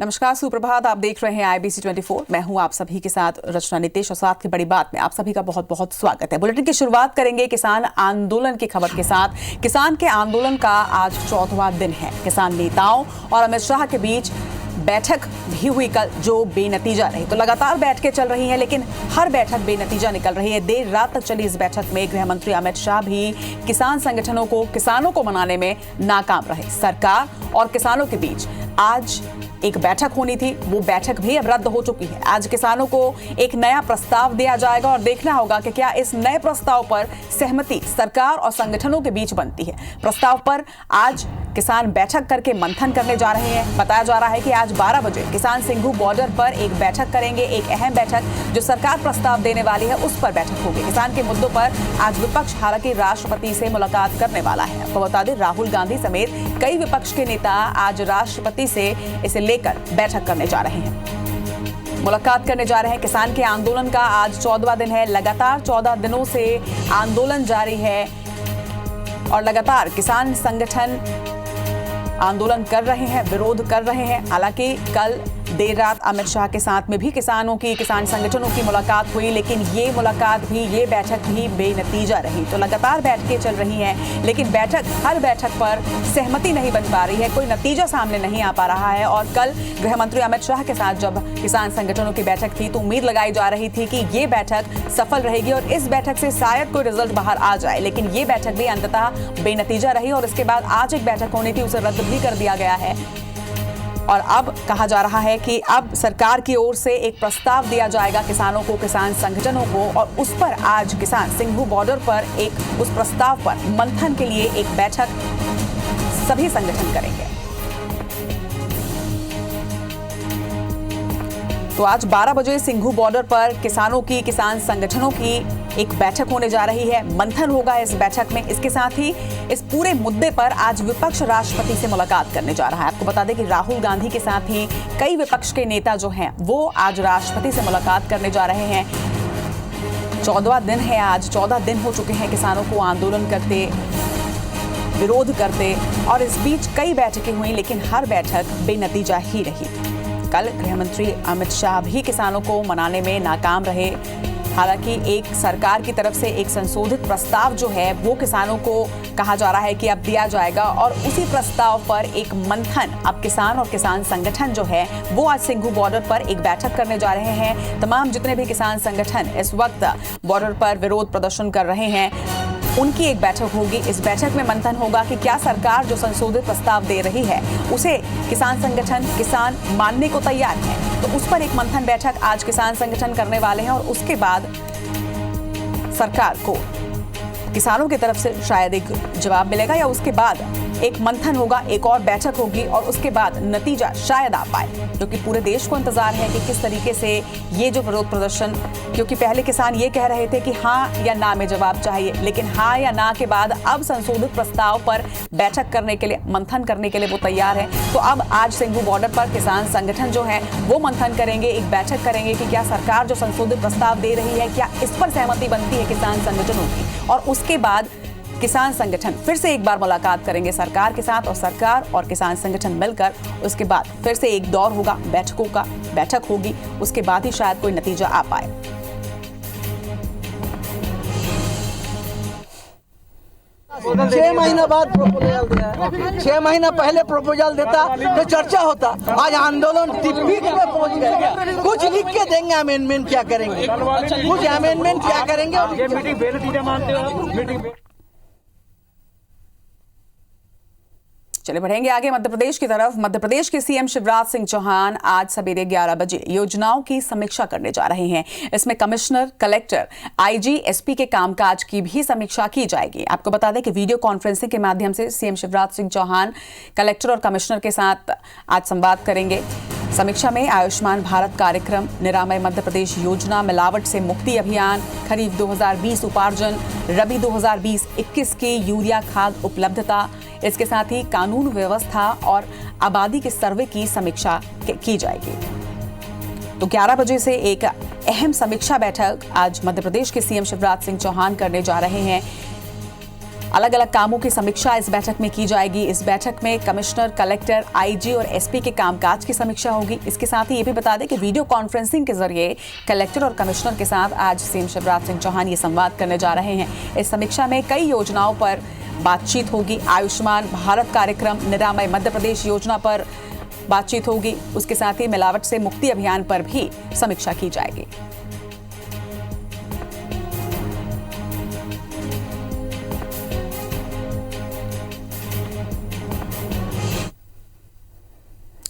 नमस्कार, सुप्रभात। आप देख रहे हैं IBC 24। मैं हूं आप सभी के साथ रचना नितेश और साथ की बड़ी बात में आप सभी का बहुत बहुत स्वागत है। बुलेटिन की शुरुआत करेंगे किसान आंदोलन की खबर के साथ। किसान के आंदोलन का आज 14वां दिन है। किसान नेताओं और अमित शाह के बीच बैठक भी हुई कल, जो बेनतीजा रही। तो लगातार बैठकें चल रही हैं, लेकिन हर बैठक बेनतीजा निकल रही है। देर रात तक चली इस बैठक में गृह मंत्री अमित शाह भी किसान संगठनों को, किसानों को मनाने में नाकाम रहे। सरकार और किसानों के बीच आज एक बैठक होनी थी, वो बैठक भी अब रद्द हो चुकी है। आज किसानों को एक नया प्रस्ताव दिया जाएगा और देखना होगा कि क्या इस नए प्रस्ताव पर सहमति सरकार और संगठनों के बीच बनती है। प्रस्ताव पर आज किसान बैठक करके मंथन करने जा रहे हैं। बताया जा रहा है कि आज 12 बजे किसान सिंघू बॉर्डर पर एक बैठक करेंगे। एक अहम बैठक जो सरकार प्रस्ताव देने वाली है, उस पर बैठक होगी। किसान के मुद्दों पर आज विपक्ष हालांकि राष्ट्रपति से मुलाकात करने वाला है। आपको बता दें, राहुल गांधी समेत कई विपक्ष के नेता आज राष्ट्रपति से इसे लेकर बैठक करने जा रहे हैं, मुलाकात करने जा रहे हैं। किसान के आंदोलन का आज 14वां दिन है। लगातार 14 दिनों से आंदोलन जारी है और लगातार किसान संगठन आंदोलन कर रहे हैं, विरोध कर रहे हैं। हालांकि कल देर रात अमित शाह के साथ में भी किसान संगठनों की मुलाकात हुई, लेकिन ये बैठक भी बेनतीजा रही। तो लगातार बैठकें चल रही हैं, लेकिन हर बैठक पर सहमति नहीं बन पा रही है, कोई नतीजा सामने नहीं आ पा रहा है। और कल गृह मंत्री अमित शाह के साथ जब किसान संगठनों की बैठक थी, तो उम्मीद लगाई जा रही थी कि ये बैठक सफल रहेगी और इस बैठक से शायद कोई रिजल्ट बाहर आ जाए, लेकिन ये बैठक भी अंततः बेनतीजा रही। और इसके बाद आज एक बैठक होनी थी, उसे रद्द भी कर दिया गया है। और अब कहा जा रहा है कि अब सरकार की ओर से एक प्रस्ताव दिया जाएगा किसानों को, किसान संगठनों को, और उस पर आज किसान सिंघू बॉर्डर पर उस प्रस्ताव पर मंथन के लिए एक बैठक सभी संगठन करेंगे। तो आज 12 बजे सिंघू बॉर्डर पर किसान संगठनों की एक बैठक होने जा रही है। मंथन होगा इस बैठक में। इसके साथ ही इस पूरे मुद्दे पर आज विपक्ष राष्ट्रपति से मुलाकात करने जा रहा है। आपको बता दें कि राहुल गांधी के साथ ही कई विपक्ष के नेता जो हैं, वो आज राष्ट्रपति से मुलाकात करने जा रहे हैं। 14वां दिन है आज। 14 दिन हो चुके हैं किसानों को आंदोलन करते, विरोध करते, और इस बीच कई बैठकें हुई, लेकिन हर बैठक बेनतीजा ही रही। कल गृह मंत्री अमित शाह भी किसानों को मनाने में नाकाम रहे। हालांकि एक सरकार की तरफ से एक संशोधित प्रस्ताव जो है, वो किसानों को कहा जा रहा है कि अब दिया जाएगा, और उसी प्रस्ताव पर एक मंथन अब किसान और किसान संगठन जो है, वो आज सिंघू बॉर्डर पर एक बैठक करने जा रहे हैं। तमाम जितने भी किसान संगठन इस वक्त बॉर्डर पर विरोध प्रदर्शन कर रहे हैं, उनकी एक बैठक होगी। इस बैठक में मंथन होगा कि क्या सरकार जो संशोधित प्रस्ताव दे रही है, उसे किसान मानने को तैयार है। तो उस पर एक मंथन बैठक आज किसान संगठन करने वाले हैं, और उसके बाद सरकार को किसानों की तरफ से शायद एक जवाब मिलेगा, या उसके बाद एक मंथन होगा, एक और बैठक होगी, और उसके बाद नतीजा शायद आ पाए। क्योंकि पूरे देश को इंतजार है कि किस तरीके से ये जो विरोध प्रदर्शन, क्योंकि पहले किसान ये कह रहे थे कि हाँ या ना में जवाब चाहिए, लेकिन हाँ या ना के बाद अब संशोधित प्रस्ताव पर बैठक करने के लिए, मंथन करने के लिए वो तैयार है। तो अब आज सिंघू बॉर्डर पर किसान संगठन जो है, वो मंथन करेंगे, एक बैठक करेंगे कि क्या सरकार जो संशोधित प्रस्ताव दे रही है, क्या इस पर सहमति बनती है किसान संगठनों की। और उसके बाद किसान संगठन फिर से एक बार मुलाकात करेंगे सरकार के साथ, और सरकार और किसान संगठन मिलकर उसके बाद फिर से एक दौर होगा बैठक होगी। उसके बाद ही शायद कोई नतीजा आ पाए। छह महीना बाद प्रपोजल दिया है। 6 महीना पहले प्रपोजल देता तो चर्चा होता। आज आंदोलन पीक पे पहुंच गए। कुछ लिख के देंगे, अमेंडमेंट क्या करेंगे, कुछ अमेंडमेंट क्या करेंगे। चले बढ़ेंगे आगे मध्य प्रदेश की तरफ। मध्य प्रदेश के सीएम शिवराज सिंह चौहान आज सवेरे 11 बजे योजनाओं की समीक्षा करने जा रहे हैं। इसमें कमिश्नर, कलेक्टर, आईजी, एसपी के कामकाज की भी समीक्षा की जाएगी। आपको बता दें कि वीडियो कॉन्फ्रेंसिंग के माध्यम से सीएम शिवराज सिंह चौहान कलेक्टर और कमिश्नर के साथ आज संवाद करेंगे। समीक्षा में आयुष्मान भारत कार्यक्रम, निरामय मध्य प्रदेश योजना, मिलावट से मुक्ति अभियान, खरीफ 2020 उपार्जन, रबी 2020-21 की यूरिया खाद उपलब्धता, इसके साथ ही कानून व्यवस्था और आबादी के सर्वे की समीक्षा की जाएगी। तो 11 बजे से एक अहम समीक्षा बैठक आज मध्य प्रदेश के सीएम शिवराज सिंह चौहान करने जा रहे हैं। अलग अलग कामों की समीक्षा इस बैठक में की जाएगी। इस बैठक में कमिश्नर, कलेक्टर, आईजी और एसपी के कामकाज की समीक्षा होगी। इसके साथ ही ये भी बता दें कि वीडियो कॉन्फ्रेंसिंग के जरिए कलेक्टर और कमिश्नर के साथ आज सीएम शिवराज सिंह चौहान ये संवाद करने जा रहे हैं। इस समीक्षा में कई योजनाओं पर बातचीत होगी। आयुष्मान भारत कार्यक्रम, निरामय मध्य प्रदेश योजना पर बातचीत होगी। उसके साथ ही मिलावट से मुक्ति अभियान पर भी समीक्षा की जाएगी।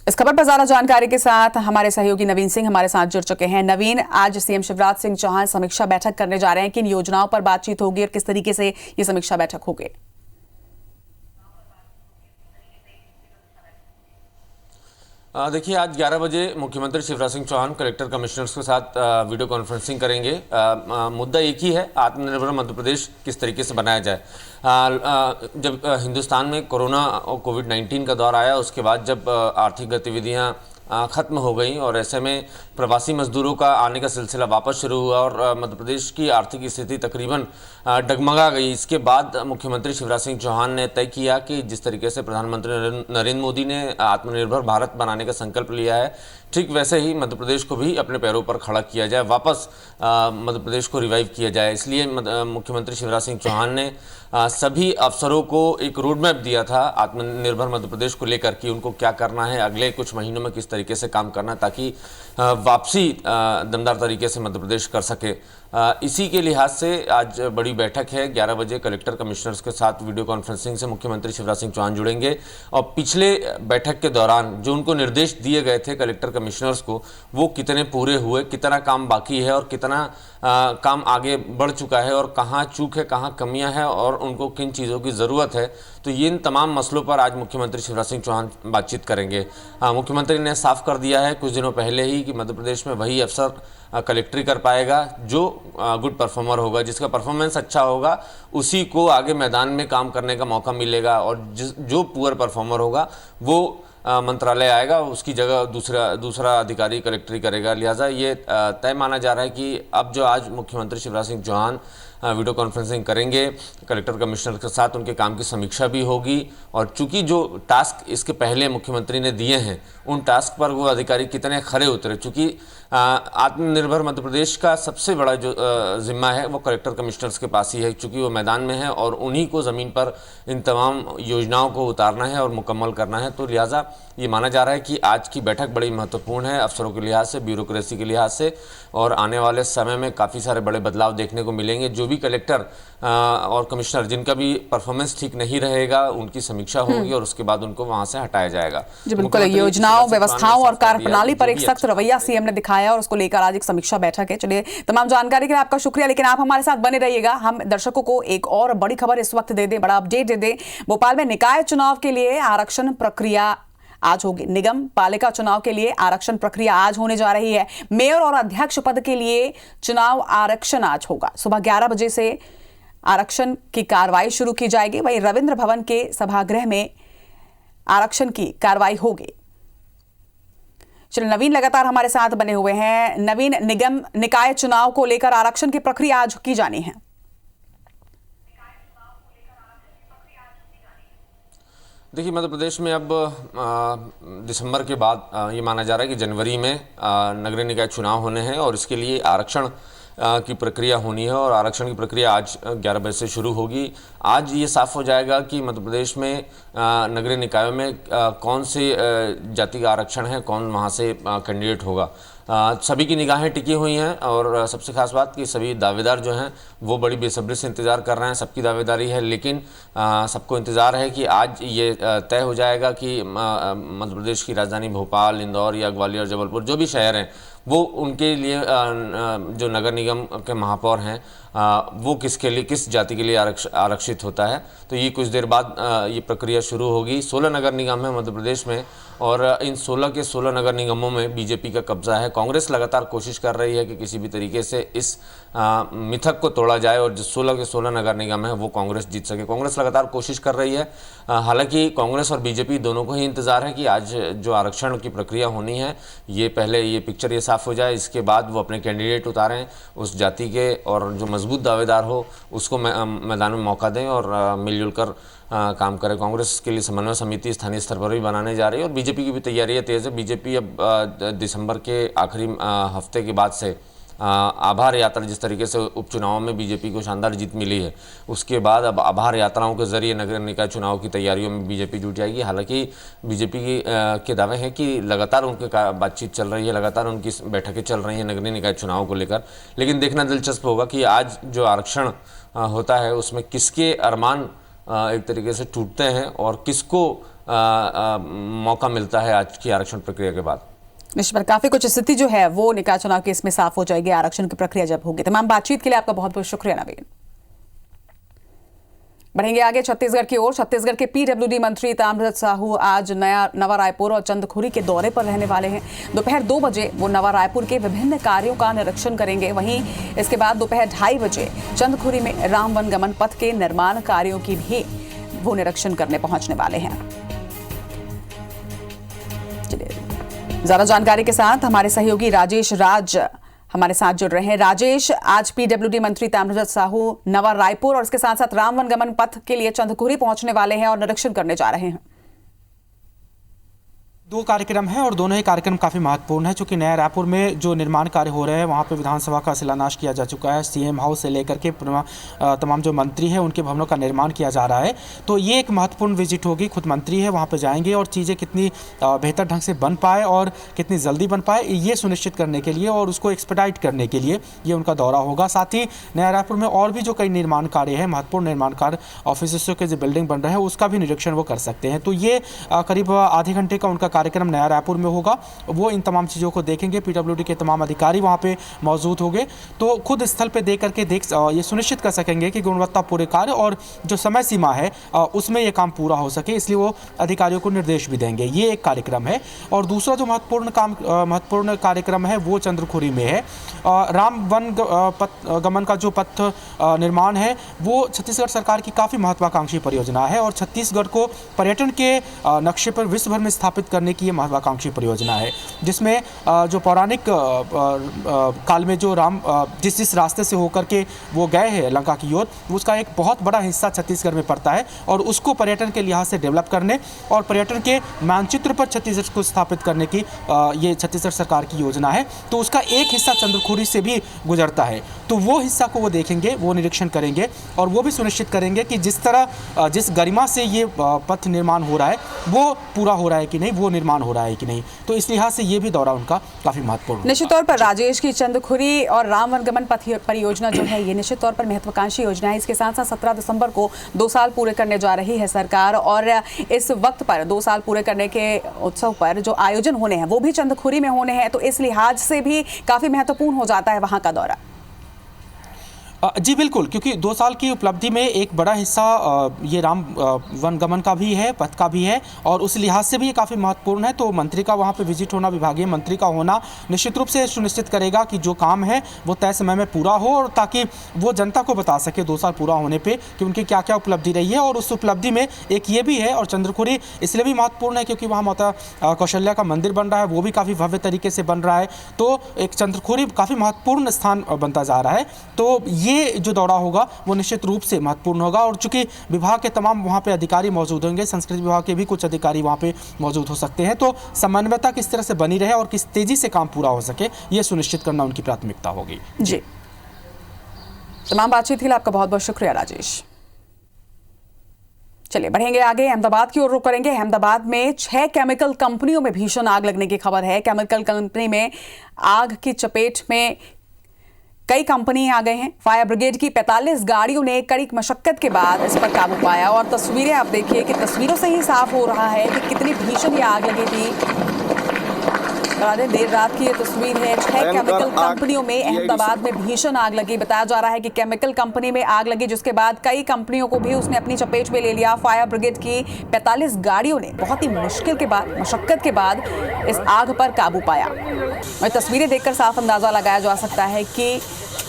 इस खबर पर ज्यादा जानकारी के साथ हमारे सहयोगी नवीन सिंह हमारे साथ जुड़ चुके हैं। नवीन, आज सीएम शिवराज सिंह चौहान समीक्षा बैठक करने जा रहे हैं। किन योजनाओं पर बातचीत होगी और किस तरीके से ये समीक्षा बैठक होगी? देखिए, आज 11 बजे मुख्यमंत्री शिवराज सिंह चौहान कलेक्टर कमिश्नर्स के साथ वीडियो कॉन्फ्रेंसिंग करेंगे। मुद्दा एक ही है, आत्मनिर्भर मध्य प्रदेश किस तरीके से बनाया जाए। जब हिंदुस्तान में कोरोना और कोविड-19 का दौर आया, उसके बाद जब आर्थिक गतिविधियां ख़त्म हो गई और ऐसे में प्रवासी मजदूरों का आने का सिलसिला वापस शुरू हुआ और मध्य प्रदेश की आर्थिक स्थिति तकरीबन डगमगा गई। इसके बाद मुख्यमंत्री शिवराज सिंह चौहान ने तय किया कि जिस तरीके से प्रधानमंत्री नरेंद्र मोदी ने आत्मनिर्भर भारत बनाने का संकल्प लिया है, ठीक वैसे ही मध्य प्रदेश को भी अपने पैरों पर खड़ा किया जाए, वापस मध्य प्रदेश को रिवाइव किया जाए। इसलिए मुख्यमंत्री शिवराज सिंह चौहान ने सभी अफसरों को एक रोड मैप दिया था आत्मनिर्भर मध्य प्रदेश को लेकर कि उनको क्या करना है, अगले कुछ महीनों में किस तरीके से काम करना है ताकि वापसी दमदार तरीके से मध्य प्रदेश कर सके। इसी के लिहाज से आज बड़ी बैठक है। 11 बजे कलेक्टर कमिश्नर्स के साथ वीडियो कॉन्फ्रेंसिंग से मुख्यमंत्री शिवराज सिंह चौहान जुड़ेंगे और पिछले बैठक के दौरान जो उनको निर्देश दिए गए थे कलेक्टर कमिश्नर्स को, वो कितने पूरे हुए, कितना काम बाकी है और कितना काम आगे बढ़ चुका है और कहाँ चूक है, कहाँ कमियां हैं और उनको किन चीज़ों की ज़रूरत है। तो ये इन तमाम मसलों पर आज मुख्यमंत्री शिवराज सिंह चौहान बातचीत करेंगे। मुख्यमंत्री ने साफ कर दिया है कुछ दिनों पहले ही कि मध्य प्रदेश में वही अफसर कलेक्ट्री कर पाएगा जो गुड परफॉर्मर होगा, जिसका परफॉर्मेंस अच्छा होगा उसी को आगे मैदान में काम करने का मौका मिलेगा और जो पुअर परफॉर्मर होगा वो मंत्रालय आएगा, उसकी जगह दूसरा अधिकारी कलेक्ट्री करेगा। लिहाजा ये तय माना जा रहा है कि अब जो आज मुख्यमंत्री शिवराज सिंह चौहान वीडियो कॉन्फ्रेंसिंग करेंगे कलेक्टर कमिश्नर के साथ, उनके काम की समीक्षा भी होगी और चूंकि जो टास्क इसके पहले मुख्यमंत्री ने दिए हैं उन टास्क पर वो अधिकारी कितने खरे उतरे, चूंकि आत्मनिर्भर मध्य प्रदेश का सबसे बड़ा जो जिम्मा है वो कलेक्टर कमिश्नर्स के पास ही है, चूंकि वो मैदान में है और उन्हीं को ज़मीन पर इन तमाम योजनाओं को उतारना है और मुकम्मल करना है। तो लिहाजा ये माना जा रहा है कि आज की बैठक बड़ी महत्वपूर्ण है अफसरों के लिहाज से, ब्यूरोक्रेसी के लिहाज से और आने वाले समय में काफ़ी सारे बड़े बदलाव देखने को मिलेंगे। जो भी कलेक्टर और कमिश्नर जिनका भी परफॉर्मेंस ठीक नहीं रहेगा उनकी समीक्षा होगी और उसके बाद उनको वहाँ से हटाया जाएगा। जी बिल्कुल, योजनाओं, व्यवस्थाओं और कार्यप्रणाली पर एक सख्त रवैया सीएम ने दिखाया और उसको लेकर आज एक समीक्षा बैठक है। चलिए, तमाम जानकारी के लिए आपका शुक्रिया, लेकिन आप हमारे साथ बने रहिएगा। हम दर्शकों को एक और बड़ी खबर इस वक्त दे दें, बड़ा अपडेट दे दें। भोपाल में निकाय चुनाव के लिए आरक्षण प्रक्रिया आज होगी। निगम पालिका चुनाव के लिए आरक्षण प्रक्रिया आज होने जा रही है। मेयर और अध्यक्ष पद के लिए चुनाव आरक्षण आज होगा। सुबह 11 बजे से आरक्षण की कार्रवाई शुरू की जाएगी। वहीं रविंद्र भवन के सभागृह में आरक्षण की कार्रवाई होगी। चलिए, नवीन लगातार हमारे साथ बने हुए हैं। नवीन, निगम निकाय चुनाव को लेकर आरक्षण की प्रक्रिया आज की जानी है। देखिए, मध्य प्रदेश में अब दिसंबर के बाद ये माना जा रहा है कि जनवरी में नगरीय निकाय चुनाव होने हैं और इसके लिए आरक्षण की प्रक्रिया होनी है और आरक्षण की प्रक्रिया आज 11 बजे से शुरू होगी। आज ये साफ हो जाएगा कि मध्य प्रदेश में नगरीय निकायों में कौन से जाति का आरक्षण है, कौन वहाँ से कैंडिडेट होगा। सभी की निगाहें टिकी हुई हैं और सबसे खास बात कि सभी दावेदार जो हैं वो बड़ी बेसब्री से इंतज़ार कर रहे हैं। सबकी दावेदारी है, लेकिन सबको इंतज़ार है कि आज ये तय हो जाएगा कि मध्य प्रदेश की राजधानी भोपाल, इंदौर या ग्वालियर, जबलपुर जो भी शहर हैं वो उनके लिए जो नगर निगम के महापौर हैं वो किसके लिए, किस जाति के लिए आरक्षित होता है। तो ये कुछ देर बाद ये प्रक्रिया शुरू होगी। 16 नगर निगम है मध्य प्रदेश में और इन 16 के 16 नगर निगमों में बीजेपी का कब्जा है। कांग्रेस लगातार कोशिश कर रही है कि किसी भी तरीके से इस मिथक को तोड़ा जाए और जो 16 के 16 नगर निगम है वो कांग्रेस जीत सके। कांग्रेस लगातार कोशिश कर रही है। हालांकि कांग्रेस और बीजेपी दोनों को ही इंतजार है कि आज जो आरक्षण की प्रक्रिया होनी है ये पहले ये पिक्चर ये साफ साफ हो जाए, इसके बाद वो अपने कैंडिडेट उतारें उस जाति के, और जो मजबूत दावेदार हो उसको मैदान में मौका दें और मिलजुल कर काम करें। कांग्रेस के लिए समन्वय समिति स्थानीय स्तर पर भी बनाने जा रही है और बीजेपी की भी तैयारियां तेज़ है। बीजेपी अब दिसंबर के आखिरी हफ्ते के बाद से आभार यात्रा, जिस तरीके से उपचुनाव में बीजेपी को शानदार जीत मिली है, उसके बाद अब आभार यात्राओं के जरिए नगर निकाय चुनाव की तैयारियों में बीजेपी जुट जाएगी। हालांकि बीजेपी के दावे हैं कि लगातार उनके बातचीत चल रही है, लगातार उनकी बैठकें चल रही हैं नगरीय निकाय चुनाव को लेकर, लेकिन देखना दिलचस्प होगा कि आज जो आरक्षण होता है उसमें किसके अरमान एक तरीके से टूटते हैं और किसको मौका मिलता है आज की आरक्षण प्रक्रिया के बाद। निश्चित काफी कुछ स्थिति जो है वो निकाय चुनाव के इसमें साफ हो जाएगी आरक्षण की प्रक्रिया जब होगी। तमाम बातचीत के लिए आपका बहुत बहुत शुक्रिया नवीन। बढ़ेंगे आगे छत्तीसगढ़ की ओर। छत्तीसगढ़ के पीडब्ल्यूडी मंत्री ताम्रध्वज साहू आज नवा रायपुर और चंदखुरी के दौरे पर रहने वाले हैं। दोपहर 2 बजे वो नवा रायपुर के विभिन्न कार्यों का निरीक्षण करेंगे। वहीं इसके बाद दोपहर 2:30 बजे चंदखुरी में राम वन गमन पथ के निर्माण कार्यों की भी वो निरीक्षण करने पहुंचने वाले हैं। ज्यादा जानकारी के साथ हमारे सहयोगी राजेश राज हमारे साथ जुड़ रहे हैं। राजेश, आज पीडब्ल्यूडी मंत्री ताम्रध्वज साहू नवा रायपुर और इसके साथ साथ राम वन गमन पथ के लिए चंदखुरी पहुंचने वाले हैं और निरीक्षण करने जा रहे हैं। 2 कार्यक्रम हैं और दोनों ही कार्यक्रम काफ़ी महत्वपूर्ण है, क्योंकि नया रायपुर में जो निर्माण कार्य हो रहे हैं वहाँ पे विधानसभा का शिलान्यास किया जा चुका है। सीएम हाउस से लेकर के तमाम जो मंत्री हैं उनके भवनों का निर्माण किया जा रहा है। तो ये एक महत्वपूर्ण विजिट होगी। खुद मंत्री है वहाँ पे जाएंगे और चीज़ें कितनी बेहतर ढंग से बन पाए और कितनी जल्दी बन पाए ये सुनिश्चित करने के लिए और उसको एक्सपेडाइट करने के लिए ये उनका दौरा होगा। साथ ही नया रायपुर में और भी जो कई निर्माण कार्य है, महत्वपूर्ण निर्माण कार्य, ऑफिसों के जो बिल्डिंग बन रहे हैं उसका भी निरीक्षण वो कर सकते हैं। तो ये करीब आधे घंटे का उनका कार्यक्रम नया रायपुर में होगा। वो इन तमाम चीज़ों को देखेंगे। पीडब्ल्यूडी के तमाम अधिकारी वहाँ पे मौजूद होंगे, तो खुद स्थल पे देख करके ये सुनिश्चित कर सकेंगे कि गुणवत्तापूर्ण कार्य और जो समय सीमा है उसमें ये काम पूरा हो सके, इसलिए वो अधिकारियों को निर्देश भी देंगे। ये एक कार्यक्रम है। और दूसरा जो महत्वपूर्ण कार्यक्रम है वो चंद्रखुरी में है। राम वन गमन का जो पथ निर्माण है वो छत्तीसगढ़ सरकार की काफ़ी महत्वाकांक्षी परियोजना है और छत्तीसगढ़ को पर्यटन के नक्शे पर विश्व भर में स्थापित करने की ये महत्वाकांक्षी परियोजना है, जिसमें जो पौराणिक काल में जो राम जिस रास्ते से होकर के वो गए हैं लंका की ओर, उसका एक बहुत बड़ा हिस्सा छत्तीसगढ़ में पड़ता है और उसको पर्यटन के लिहाज से डेवलप करने और पर्यटन के मानचित्र पर छत्तीसगढ़ को स्थापित करने की ये छत्तीसगढ़ सरकार की योजना है। तो उसका एक हिस्सा चंद्रखुरी से भी गुजरता है, तो वो हिस्सा को वो देखेंगे, वो निरीक्षण करेंगे और वो भी सुनिश्चित करेंगे कि जिस तरह जिस गरिमा से ये पथ निर्माण हो रहा है वो पूरा हो रहा है कि नहीं, वो निर्माण हो रहा है कि नहीं। तो इस लिहाज से ये भी दौरा उनका काफी महत्वपूर्ण। निश्चित तौर पर राजेश की चंदखुरी और राम वनगमन पथ परियोजना जो है ये निश्चित तौर पर महत्वाकांक्षी योजना है। इसके साथ साथ 17 दिसंबर को 2 साल पूरे करने जा रही है सरकार और इस वक्त पर 2 साल पूरे करने के उत्सव पर जो आयोजन होने हैं वो भी चंदखुरी में होने हैं, तो इस लिहाज से भी काफी महत्वपूर्ण हो जाता है वहां का दौरा। जी बिल्कुल, क्योंकि 2 साल की उपलब्धि में एक बड़ा हिस्सा ये राम वनगमन का भी है, पथ का भी है और उस लिहाज से भी ये काफ़ी महत्वपूर्ण है। तो मंत्री का वहाँ पे विजिट होना, विभागीय मंत्री का होना निश्चित रूप से सुनिश्चित करेगा कि जो काम है वो तय समय में पूरा हो और ताकि वो जनता को बता सके 2 साल पूरा होने पर कि उनकी क्या क्या उपलब्धि रही है। और उस उपलब्धि में एक ये भी है, और चंद्रखुरी इसलिए भी महत्वपूर्ण है क्योंकि वहाँ माता कौशल्या का मंदिर बन रहा है, वो भी काफ़ी भव्य तरीके से बन रहा है। तो एक चंद्रखुरी काफ़ी महत्वपूर्ण स्थान बनता जा रहा है। तो ये जो दौरा होगा वो निश्चित रूप से महत्वपूर्ण होगा और चूंकि विभाग के तमाम वहाँ पे अधिकारी मौजूद होंगे, संस्कृति विभाग के भी कुछ अधिकारी वहाँ पे मौजूद हो सकते हैं, तो समन्वयता किस तरह से बनी रहे और किस तेजी से काम पूरा हो सके ये सुनिश्चित करना उनकी प्राथमिकता होगी। जी, तमाम बातचीत के लिए आपका बहुत बहुत शुक्रिया राजेश। चलिए बढ़ेंगे आगे, अहमदाबाद की ओर रुख करेंगे। अहमदाबाद में 6 केमिकल कंपनियों में भीषण आग लगने की खबर है। केमिकल कंपनी में आग की चपेट में कई कंपनी आ गए हैं। फायर ब्रिगेड की 45 गाड़ियों ने कड़ी मशक्कत के बाद इस पर काबू पाया और तस्वीरें आप देखिए कि तस्वीरों से ही साफ हो रहा है कि कितनी भीषण ये आग लगी थी। देर रात की ये तस्वीर है। 6 केमिकल कंपनियों में अहमदाबाद में भीषण आग लगी। बताया जा रहा है कि केमिकल कंपनी में आग लगी जिसके बाद कई कंपनियों को भी उसने अपनी चपेट में ले लिया। फायर ब्रिगेड की 45 गाड़ियों ने बहुत ही मुश्किल के बाद, मशक्कत के बाद इस आग पर काबू पाया। और तस्वीरें देखकर साफ अंदाजा लगाया जा सकता है कि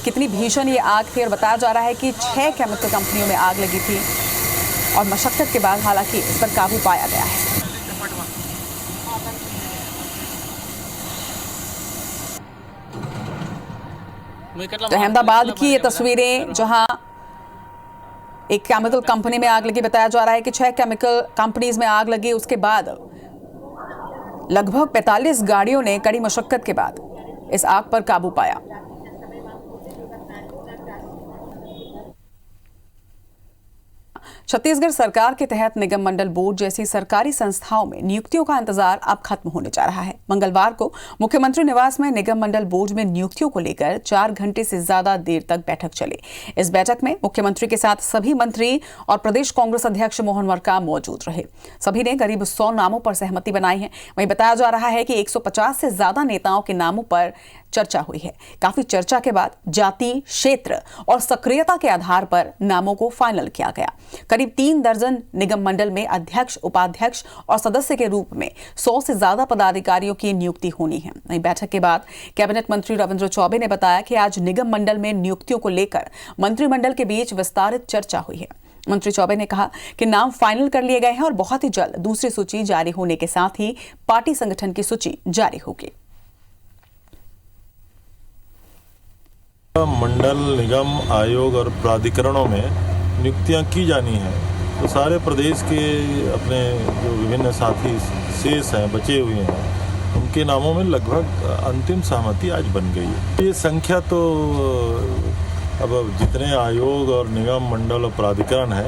कितनी भीषण ये आग थी। और बताया जा रहा है कि 6 केमिकल कंपनियों में आग लगी थी और मशक्कत के बाद हालांकि इस पर काबू पाया गया है। तो अहमदाबाद की ये तस्वीरें जहां एक केमिकल कंपनी में आग लगी। बताया जा रहा है कि 6 केमिकल कंपनीज में आग लगी। उसके बाद लगभग 45 गाड़ियों ने कड़ी मशक्कत के बाद इस आग पर काबू पाया। छत्तीसगढ़ सरकार के तहत निगम मंडल बोर्ड जैसी सरकारी संस्थाओं में नियुक्तियों का इंतजार अब खत्म होने जा रहा है। मंगलवार को मुख्यमंत्री निवास में निगम मंडल बोर्ड में नियुक्तियों को लेकर 4 घंटे से ज्यादा देर तक बैठक चली। इस बैठक में मुख्यमंत्री के साथ सभी मंत्री और प्रदेश कांग्रेस अध्यक्ष मोहन मरकाम मौजूद रहे। सभी ने करीब 100 नामों पर सहमति बनाई है। वहीं बताया जा रहा है कि 150 से ज्यादा नेताओं के नामों पर चर्चा हुई है। काफी चर्चा के बाद जाति, क्षेत्र और सक्रियता के आधार पर नामों को फाइनल किया गया। करीब 3 दर्जन निगम मंडल में अध्यक्ष, उपाध्यक्ष और सदस्य के रूप में 100 से ज्यादा पदाधिकारियों की नियुक्ति होनी है। वहीं बैठक के बाद कैबिनेट मंत्री रविंद्र चौबे ने बताया कि आज निगम मंडल में नियुक्तियों को लेकर मंत्रिमंडल के बीच विस्तारित चर्चा हुई है। मंत्री चौबे ने कहा कि नाम फाइनल कर लिए गए हैं और बहुत ही जल्द दूसरी सूची जारी होने के साथ ही पार्टी संगठन की सूची जारी होगी। मंडल, निगम, आयोग और प्राधिकरणों में नियुक्तियां की जानी हैं, तो सारे प्रदेश के अपने जो विभिन्न साथी शेष हैं, बचे हुए हैं, उनके नामों में लगभग अंतिम सहमति आज बन गई है। ये संख्या तो अब जितने आयोग और निगम, मंडल और प्राधिकरण है,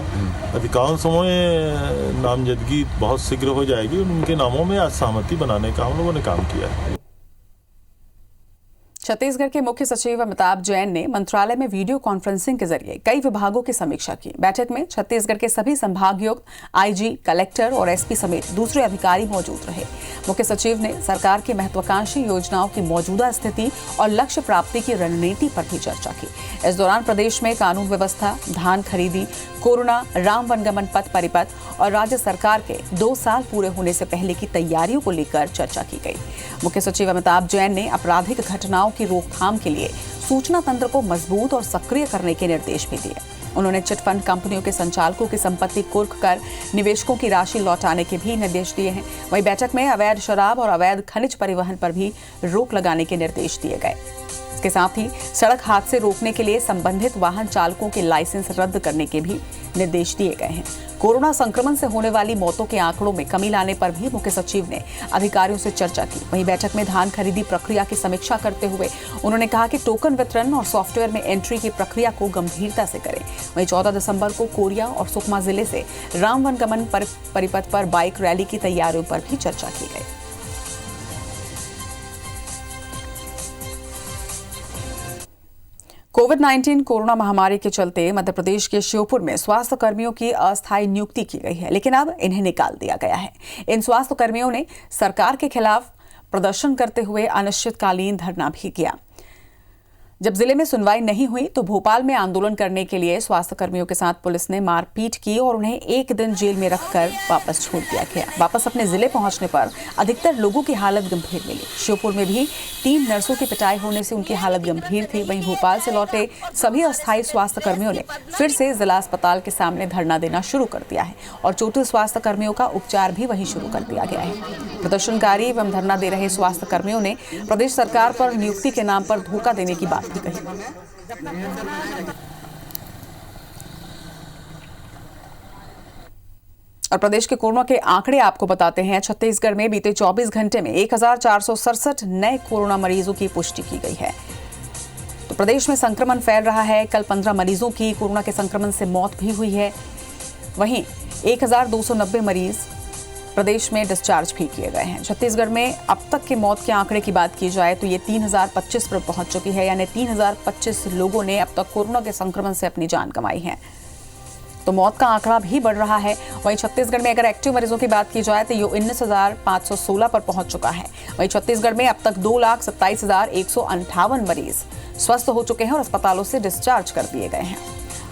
अधिकांशों में नामजदगी बहुत शीघ्र हो जाएगी। उनके नामों में आज सहमति बनाने का हम लोगों ने काम किया है। छत्तीसगढ़ के मुख्य सचिव अमिताभ जैन ने मंत्रालय में वीडियो कॉन्फ्रेंसिंग के जरिए कई विभागों की समीक्षा की। बैठक में छत्तीसगढ़ के सभी संभागायुक्त, आईजी, कलेक्टर और एसपी समेत दूसरे अधिकारी मौजूद रहे। मुख्य सचिव ने सरकार की महत्वाकांक्षी योजनाओं की मौजूदा स्थिति और लक्ष्य प्राप्ति की रणनीति पर भी चर्चा की। इस दौरान प्रदेश में कानून व्यवस्था, धान खरीदी, कोरोना, राम वनगमन पथ परिपथ और राज्य सरकार के 2 साल पूरे होने से पहले की तैयारियों को लेकर चर्चा की गई। मुख्य सचिव अमिताभ जैन ने आपराधिक घटनाओं की रोकथाम के लिए सूचना तंत्र को मजबूत और सक्रिय करने के निर्देश भी दिए। उन्होंने चिटफंड कंपनियों के संचालकों की संपत्ति कुर्क कर निवेशकों की राशि लौटाने के भी निर्देश दिए हैं। वहीं बैठक में अवैध शराब और अवैध खनिज परिवहन पर भी रोक लगाने के निर्देश दिए गए। इसके साथ ही सड़क हादसे रोकने के लिए संबंधित वाहन चालकों के लाइसेंस रद्द करने के भी निर्देश दिए गए हैं। कोरोना संक्रमण से होने वाली मौतों के आंकड़ों में कमी लाने पर भी मुख्य सचिव ने अधिकारियों से चर्चा की। वहीं बैठक में धान खरीदी प्रक्रिया की समीक्षा करते हुए उन्होंने कहा कि टोकन वितरण और सॉफ्टवेयर में एंट्री की प्रक्रिया को गंभीरता से करें। वहीं 14 दिसंबर को कोरिया और सुकमा जिले से राम वनगमन परिपथ पर बाइक रैली की तैयारियों पर भी चर्चा की गई। कोविड-19 कोरोना महामारी के चलते मध्य प्रदेश के श्योपुर में स्वास्थ्य कर्मियों की अस्थायी नियुक्ति की गई है, लेकिन अब इन्हें निकाल दिया गया है। इन स्वास्थ्य कर्मियों ने सरकार के खिलाफ प्रदर्शन करते हुए अनिश्चितकालीन धरना भी किया। जब जिले में सुनवाई नहीं हुई तो भोपाल में आंदोलन करने के लिए स्वास्थ्य कर्मियों के साथ पुलिस ने मारपीट की और उन्हें 1 दिन जेल में रखकर वापस छोड़ दिया गया। वापस अपने जिले पहुंचने पर अधिकतर लोगों की हालत गंभीर मिली। श्योपुर में भी 3 नर्सों की पिटाई होने से उनकी हालत गंभीर थी। वहीं भोपाल से लौटे सभी अस्थायी स्वास्थ्य कर्मियों ने फिर से जिला अस्पताल के सामने धरना देना शुरू कर दिया है और चोटिल स्वास्थ्य कर्मियों का उपचार भी वहीं शुरू कर दिया गया है। प्रदर्शनकारी एवं धरना दे रहे स्वास्थ्य कर्मियों ने प्रदेश सरकार पर नियुक्ति के नाम पर धोखा देने की बात भी कही। और प्रदेश के कोरोना के आंकड़े आपको बताते हैं। छत्तीसगढ़ में बीते 24 घंटे में 1467 नए कोरोना मरीजों की पुष्टि की गई है। तो प्रदेश में संक्रमण फैल रहा है। कल 15 मरीजों की कोरोना के संक्रमण से मौत भी हुई है। वहीं 1290 मरीज प्रदेश में डिस्चार्ज भी किए गए हैं। छत्तीसगढ़ में अब तक के मौत के आंकड़े की बात की जाए तो ये 3025 पर पहुंच चुकी है, यानी 3025 लोगों ने अब तक कोरोना के संक्रमण से अपनी जान गंवाई है। तो मौत का आंकड़ा भी बढ़ रहा है। वहीं छत्तीसगढ़ में अगर एक्टिव मरीजों की बात की जाए तो ये 19,516 पर पहुंच चुका है। वहीं छत्तीसगढ़ में अब तक 2,27,158 मरीज स्वस्थ हो चुके हैं और अस्पतालों से डिस्चार्ज कर दिए गए हैं।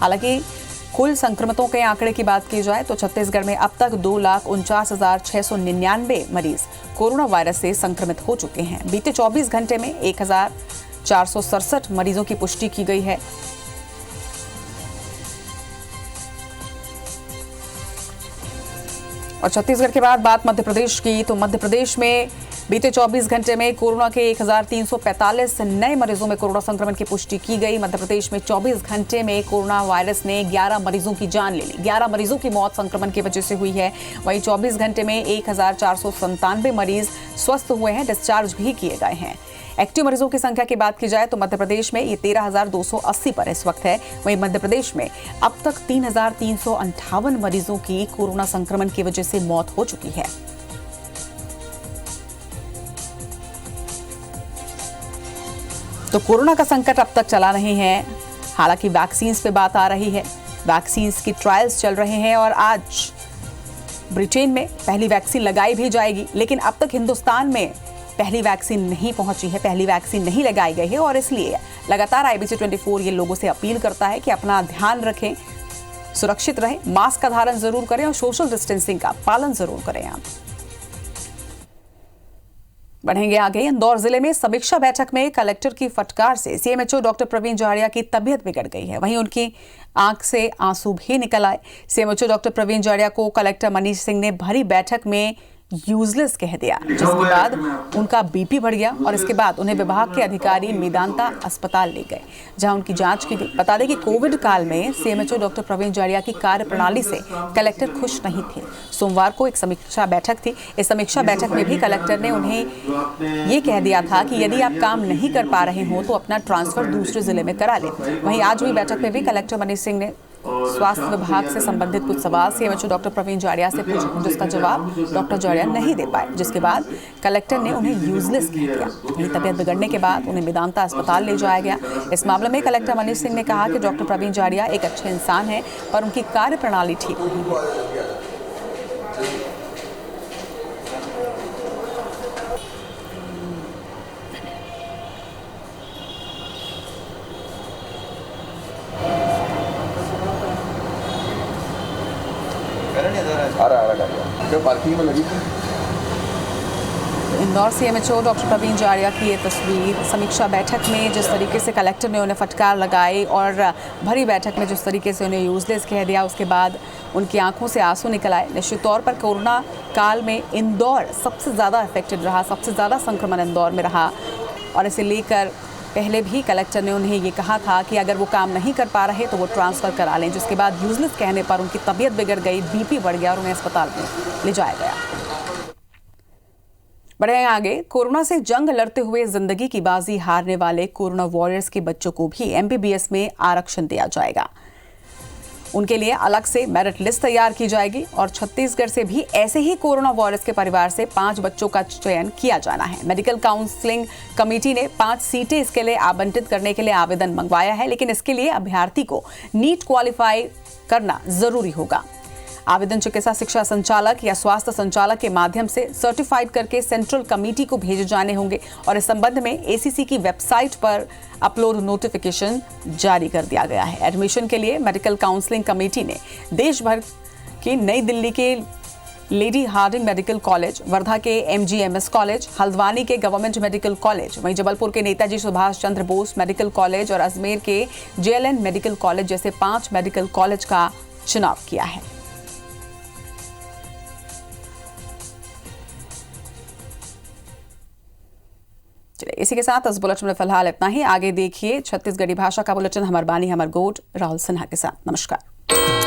हालांकि कुल संक्रमितों के आंकड़े की बात की जाए तो छत्तीसगढ़ में अब तक 2,49,699 मरीज कोरोना वायरस से संक्रमित हो चुके हैं। बीते 24 घंटे में 1467 मरीजों की पुष्टि की गई है। और छत्तीसगढ़ के बाद बात मध्य प्रदेश की, तो मध्य प्रदेश में बीते 24 घंटे में कोरोना के 1345 नए मरीजों में कोरोना संक्रमण की पुष्टि की गई। मध्य प्रदेश में 24 घंटे में कोरोना वायरस ने 11 मरीजों की जान ले ली। 11 मरीजों की मौत संक्रमण की वजह से हुई है। वहीं 24 घंटे में 1497 मरीज स्वस्थ हुए हैं, डिस्चार्ज भी किए गए हैं। एक्टिव मरीजों की संख्या की बात की जाए तो मध्य प्रदेश में ये 13,280 पर इस वक्त है। वहीं मध्य प्रदेश में अब तक 3,358 मरीजों की कोरोना संक्रमण की वजह से मौत हो चुकी है। तो कोरोना का संकट अब तक चला नहीं है। हालांकि वैक्सीन पे बात आ रही है, वैक्सीन की ट्रायल्स चल रहे हैं और आज ब्रिटेन में पहली वैक्सीन लगाई भी जाएगी। लेकिन अब तक हिंदुस्तान में पहली वैक्सीन नहीं पहुंची है, पहली वैक्सीन नहीं लगाई गई है और इसलिए लगातार IBC 24 ये लोगों से अपील करता है कि अपना ध्यान रखें, सुरक्षित रहें, मास्क का धारण जरूर करें और सोशल डिस्टेंसिंग का पालन जरूर करें। आप बढ़ेंगे आगे। इंदौर जिले में समीक्षा बैठक में कलेक्टर की फटकार से CMHO डॉक्टर प्रवीण जाड़िया की तबीयत बिगड़ गई है। वहीं उनकी आंख से आंसू भी निकल आए। CMHO डॉक्टर प्रवीण जाड़िया को कलेक्टर मनीष सिंह ने भरी बैठक में यूजलेस कह दिया, जिसके बाद उनका BP बढ़ गया और इसके बाद उन्हें विभाग के अधिकारी मेदांता अस्पताल ले गए, जहां उनकी जांच की गई। बता दें कि कोविड काल में CMHO डॉक्टर प्रवीण जाड़िया की कार्यप्रणाली से कलेक्टर खुश नहीं थे। सोमवार को एक समीक्षा बैठक थी। इस समीक्षा बैठक में भी कलेक्टर ने उन्हें ये कह दिया था कि यदि आप काम नहीं कर पा रहे हो तो अपना ट्रांसफर दूसरे जिले में करा लें। वहीं आज हुई बैठक में भी कलेक्टर मनीष सिंह ने स्वास्थ्य विभाग से संबंधित कुछ सवाल CMHO डॉक्टर प्रवीण जाड़िया से पूछे, जिसका जवाब डॉक्टर जाड़िया नहीं दे पाए, जिसके बाद कलेक्टर ने उन्हें यूजलेस कह दिया। वहीं तबीयत बिगड़ने के बाद उन्हें मेदांता अस्पताल ले जाया गया। इस मामले में कलेक्टर मनीष सिंह ने कहा कि डॉक्टर प्रवीण जाड़िया एक अच्छे इंसान है, पर उनकी कार्यप्रणाली ठीक नहीं है। पार्किंग में लगी थी। इंदौर CMHO डॉक्टर प्रवीण जाड़िया की ये तस्वीर। समीक्षा बैठक में जिस तरीके से कलेक्टर ने उन्हें फटकार लगाई और भरी बैठक में जिस तरीके से उन्हें यूजलेस कह दिया, उसके बाद उनकी आंखों से आंसू निकल आए। निश्चित तौर पर कोरोना काल में इंदौर सबसे ज़्यादा अफेक्टेड रहा, सबसे ज़्यादा संक्रमण इंदौर में रहा और इसे लेकर पहले भी कलेक्टर ने उन्हें ये कहा था कि अगर वो काम नहीं कर पा रहे तो वो ट्रांसफ़र करा लें, जिसके बाद यूजलेस कहने पर उनकी तबीयत बिगड़ गई, BP बढ़ गया और उन्हें अस्पताल में ले जाया गया। बढ़े आगे। कोरोना से जंग लड़ते हुए जिंदगी की बाजी हारने वाले कोरोना वॉरियर्स के बच्चों को भी MBBS में आरक्षण दिया जाएगा। उनके लिए अलग से मेरिट लिस्ट तैयार की जाएगी और छत्तीसगढ़ से भी ऐसे ही कोरोना वॉरियर्स के परिवार से 5 बच्चों का चयन किया जाना है। मेडिकल काउंसलिंग कमेटी ने 5 सीटें इसके लिए आवंटित करने के लिए आवेदन मंगवाया है, लेकिन इसके लिए अभ्यर्थी को नीट क्वालिफाई करना जरूरी होगा। आवेदन चिकित्सा शिक्षा संचालक या स्वास्थ्य संचालक के माध्यम से सर्टिफाइड करके सेंट्रल कमेटी को भेजे जाने होंगे और इस संबंध में ACC की वेबसाइट पर अपलोड नोटिफिकेशन जारी कर दिया गया है। एडमिशन के लिए मेडिकल काउंसलिंग कमेटी ने देश भर की नई दिल्ली के Lady Hardinge Medical College, Wardha के MGMS कॉलेज, हल्द्वानी के गवर्नमेंट मेडिकल कॉलेज, वहीं जबलपुर के नेताजी सुभाष चंद्र बोस मेडिकल कॉलेज और अजमेर के JLN मेडिकल कॉलेज जैसे 5 मेडिकल कॉलेज का चुनाव किया है। चलिए, इसी के साथ इस बुलेटिन में फिलहाल इतना ही। आगे देखिए छत्तीसगढ़ी भाषा का बुलेटिन हमर बानी हमर गोट राहुल सिन्हा के साथ। नमस्कार।